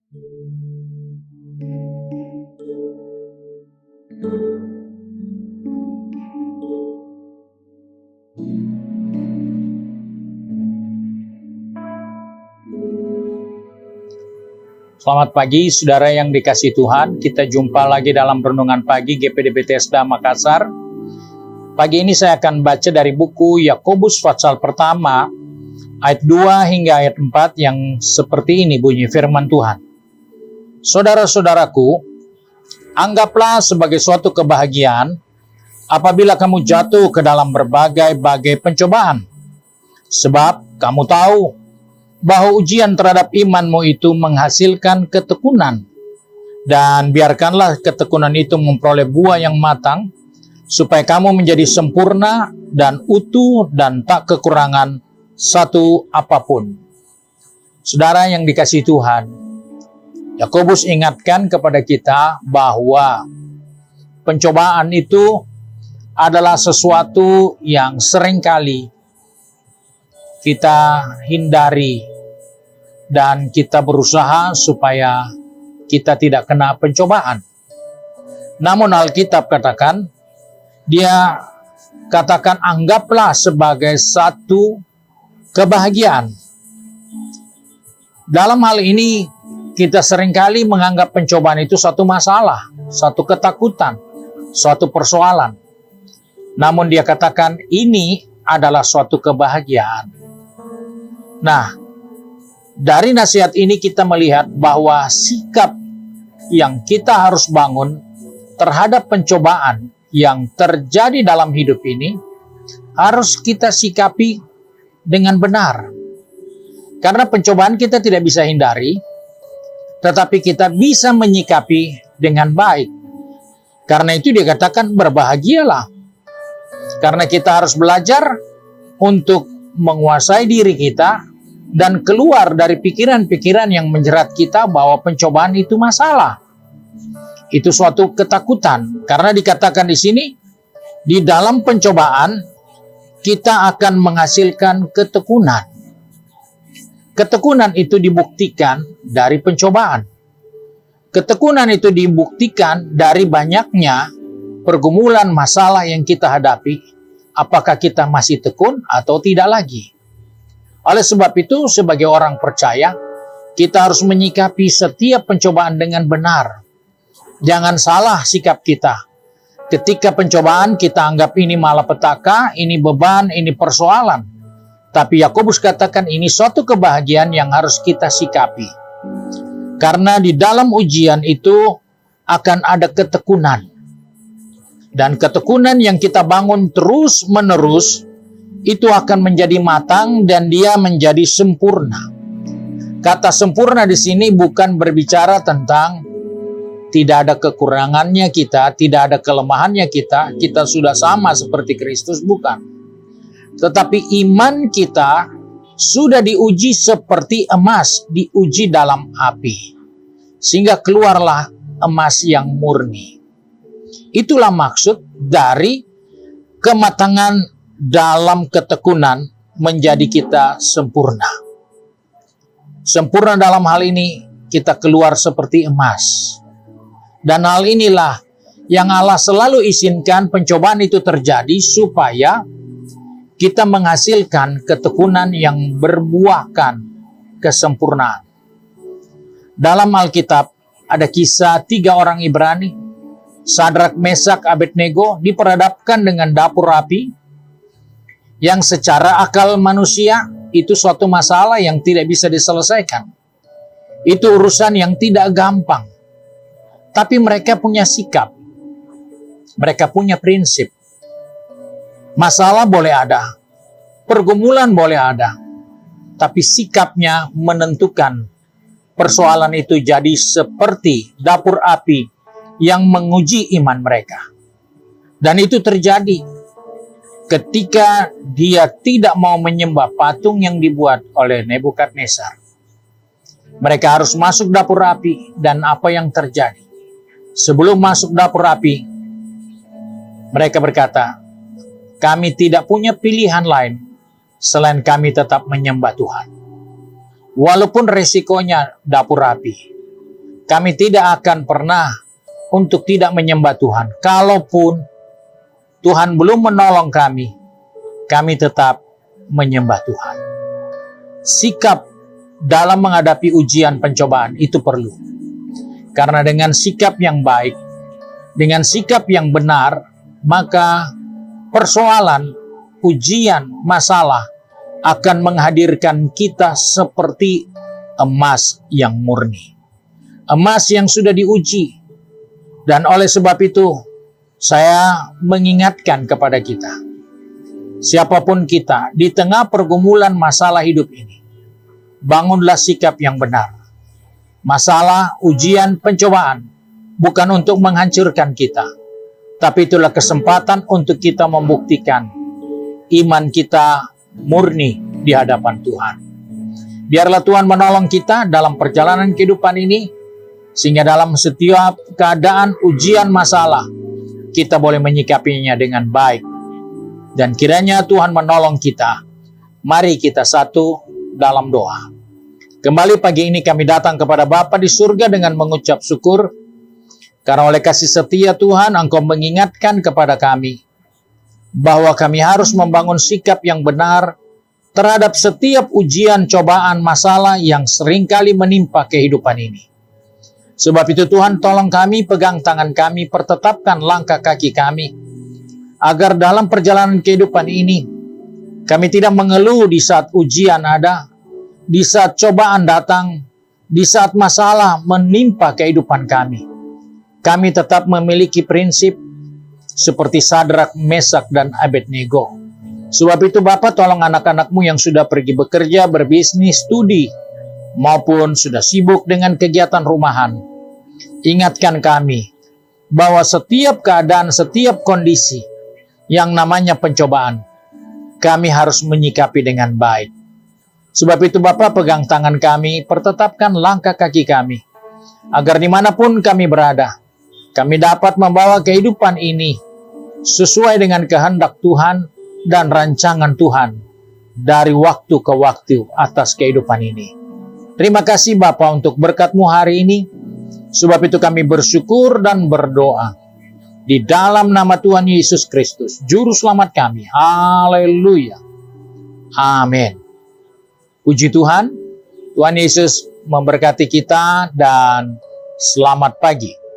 Selamat pagi saudara yang dikasihi Tuhan, kita jumpa lagi dalam Renungan Pagi GPD Bethesda Makassar. Pagi ini saya akan baca dari buku Yakobus pasal pertama, ayat 2 hingga ayat 4 yang seperti ini bunyi firman Tuhan. Saudara-saudaraku, anggaplah sebagai suatu kebahagiaan apabila kamu jatuh ke dalam berbagai-bagai pencobaan. Sebab kamu tahu bahwa ujian terhadap imanmu itu menghasilkan ketekunan. Dan biarkanlah ketekunan itu memperoleh buah yang matang, supaya kamu menjadi sempurna dan utuh dan tak kekurangan satu apapun. Saudara yang dikasihi Tuhan, Yakobus ingatkan kepada kita bahwa pencobaan itu adalah sesuatu yang seringkali kita hindari dan kita berusaha supaya kita tidak kena pencobaan. Namun Alkitab katakan, dia katakan anggaplah sebagai satu kebahagiaan. Dalam hal ini kita seringkali menganggap pencobaan itu satu masalah, satu ketakutan, suatu persoalan. Namun dia katakan ini adalah suatu kebahagiaan. Nah, dari nasihat ini kita melihat bahwa sikap yang kita harus bangun terhadap pencobaan yang terjadi dalam hidup ini harus kita sikapi dengan benar. Karena pencobaan kita tidak bisa hindari, tetapi kita bisa menyikapi dengan baik. Karena itu dikatakan berbahagialah. Karena kita harus belajar untuk menguasai diri kita dan keluar dari pikiran-pikiran yang menjerat kita bahwa pencobaan itu masalah. Itu suatu ketakutan. Karena dikatakan di sini, di dalam pencobaan kita akan menghasilkan ketekunan. Ketekunan itu dibuktikan dari pencobaan. Ketekunan itu dibuktikan dari banyaknya pergumulan masalah yang kita hadapi. Apakah kita masih tekun atau tidak lagi? Oleh sebab itu, sebagai orang percaya, kita harus menyikapi setiap pencobaan dengan benar. Jangan salah sikap kita. Ketika pencobaan kita anggap ini malapetaka, ini beban, ini persoalan. Tapi Yakobus katakan ini suatu kebahagiaan yang harus kita sikapi. Karena di dalam ujian itu akan ada ketekunan. Dan ketekunan yang kita bangun terus-menerus itu akan menjadi matang dan dia menjadi sempurna. Kata sempurna di sini bukan berbicara tentang tidak ada kekurangannya kita, tidak ada kelemahannya kita sudah sama seperti Kristus, bukan. Tetapi iman kita sudah diuji seperti emas, diuji dalam api. Sehingga keluarlah emas yang murni. Itulah maksud dari kematangan dalam ketekunan menjadi kita sempurna. Sempurna dalam hal ini kita keluar seperti emas. Dan hal inilah yang Allah selalu izinkan pencobaan itu terjadi supaya kita menghasilkan ketekunan yang berbuahkan kesempurnaan. Dalam Alkitab ada kisah 3 orang Ibrani, Sadrak, Mesak, Abednego diperhadapkan dengan dapur api yang secara akal manusia itu suatu masalah yang tidak bisa diselesaikan. Itu urusan yang tidak gampang. Tapi mereka punya sikap. Mereka punya prinsip. Masalah boleh ada. Pergumulan boleh ada. Tapi sikapnya menentukan persoalan itu jadi seperti dapur api yang menguji iman mereka. Dan itu terjadi ketika dia tidak mau menyembah patung yang dibuat oleh Nebukadnezar. Mereka harus masuk dapur api, dan apa yang terjadi? Sebelum masuk dapur api, mereka berkata, kami tidak punya pilihan lain selain kami tetap menyembah Tuhan. Walaupun resikonya dapur api, kami tidak akan pernah untuk tidak menyembah Tuhan. Kalaupun Tuhan belum menolong kami tetap menyembah Tuhan. Sikap dalam menghadapi ujian pencobaan itu perlu. Karena dengan sikap yang baik, dengan sikap yang benar, maka persoalan, ujian, masalah akan menghadirkan kita seperti emas yang murni. Emas yang sudah diuji. Dan oleh sebab itu, saya mengingatkan kepada kita, siapapun kita, di tengah pergumulan masalah hidup ini, bangunlah sikap yang benar. Masalah, ujian, pencobaan bukan untuk menghancurkan kita, tapi itulah kesempatan untuk kita membuktikan iman kita murni di hadapan Tuhan. Biarlah Tuhan menolong kita dalam perjalanan kehidupan ini, sehingga dalam setiap keadaan ujian masalah, kita boleh menyikapinya dengan baik. Dan kiranya Tuhan menolong kita. Mari kita satu dalam doa. Kembali pagi ini kami datang kepada Bapa di surga dengan mengucap syukur, karena oleh kasih setia Tuhan, Engkau mengingatkan kepada kami bahwa kami harus membangun sikap yang benar terhadap setiap ujian, cobaan, masalah yang seringkali menimpa kehidupan ini. Sebab itu Tuhan, tolong kami, pegang tangan kami, pertetapkan langkah kaki kami, agar dalam perjalanan kehidupan ini, kami tidak mengeluh di saat ujian ada, di saat cobaan datang, di saat masalah menimpa kehidupan kami. Kami tetap memiliki prinsip seperti Sadrak, Mesak, dan Abednego. Sebab itu Bapa, tolong anak-anak-Mu yang sudah pergi bekerja, berbisnis, studi, maupun sudah sibuk dengan kegiatan rumahan. Ingatkan kami bahwa setiap keadaan, setiap kondisi yang namanya pencobaan, kami harus menyikapi dengan baik. Sebab itu Bapa, pegang tangan kami, pertetapkan langkah kaki kami, agar dimanapun kami berada, kami dapat membawa kehidupan ini sesuai dengan kehendak Tuhan dan rancangan Tuhan dari waktu ke waktu atas kehidupan ini. Terima kasih Bapa untuk berkat-Mu hari ini. Sebab itu kami bersyukur dan berdoa di dalam nama Tuhan Yesus Kristus, Juru Selamat kami. Haleluya. Amin. Puji Tuhan. Tuhan Yesus memberkati kita dan selamat pagi.